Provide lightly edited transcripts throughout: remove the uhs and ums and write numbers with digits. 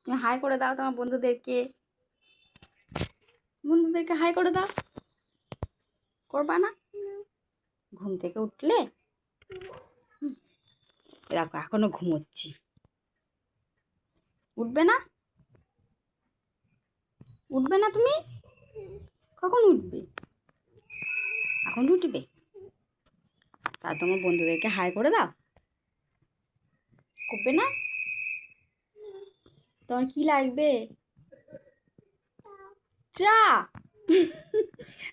তুমি হাই করে দাও তোমার বন্ধুদেরকে। বন্ধুদেরকে হাই করে দাও। করবা না? ঘুম থেকে উঠলে? দেখো এখনো ঘুমোচ্ছি। উঠবে না? উঠবে না তুমি? কখন উঠবে? এখন উঠবে? তা তোমার বন্ধুদেরকে হাই করে দাও। করবে না? তোমার কি লাগবে? চা?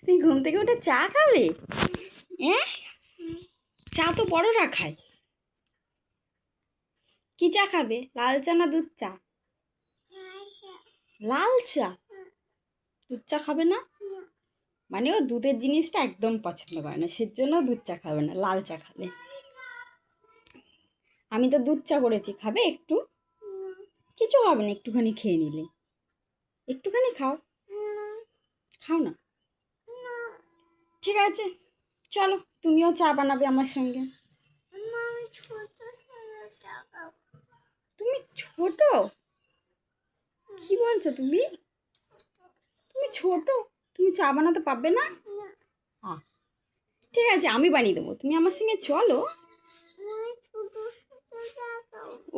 তুমি ঘুম থেকে উঠে চা খাবে? চা তো বড়রা খায়। কি চা খাবে? লাল চা না দুধ চা? লাল চা? দুধ চা খাবে না? মানে ও দুধের জিনিসটা একদম পছন্দ করে না, সেজন্য দুধ চা খাবে না, লাল চা খাবে। আমি তো দুধ চা করেছি, খাবে একটু? কিছু হবে না, একটুখানি খেয়ে নিলে। একটুখানি খাও। খাও না? ঠিক আছে, চলো তুমিও চা বানাবে আমার সঙ্গে। তুমি ছোট? কি বলছো তুমি? তুমি ছোট, তুমি চা বানাতে পারবে না? ঠিক আছে, আমি বানিয়ে দেবো, তুমি আমার সঙ্গে চলো।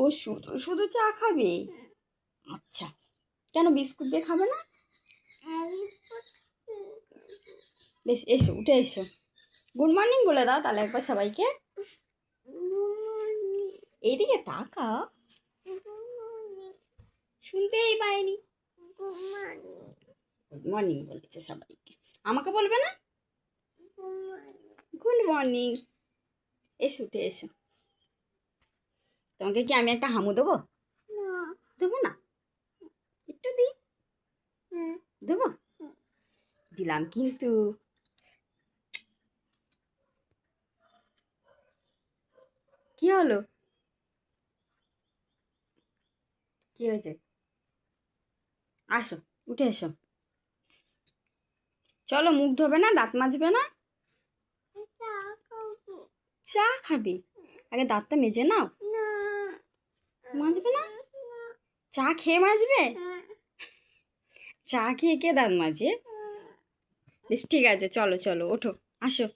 ও শুধু শুধু চা খাবে? আচ্ছা, কেন বিস্কুট দিয়ে খাবে না? বেশ, এসো, উঠে এসো। গুড মর্নিং বলে দাও তাহলে একবার সবাইকে। এইদিকে তাকাও। শুনতেই পাইনি। গুড মর্নিং বলেছে সবাইকে, আমাকে বলবে না? Good morning. এসো, উঠে এসো। তোমাকে কি আমি একটা হামু দেবো? দেবো না? একটু দিই। দেবো? দিলাম কিন্তু। কি হলো? কি হয়েছে? আসো, উঠে এসো। চলো, মুখ ধোবে না, দাঁত মাজবে না? চা খাবে? আগে দাঁতটা মেজে নাও। মাজবে না? চা খেয়ে মাজবে? চা খেয়ে কে দাঁত মাজে? বেশ, ঠিক আছে, চলো চলো, ওঠো, আসো।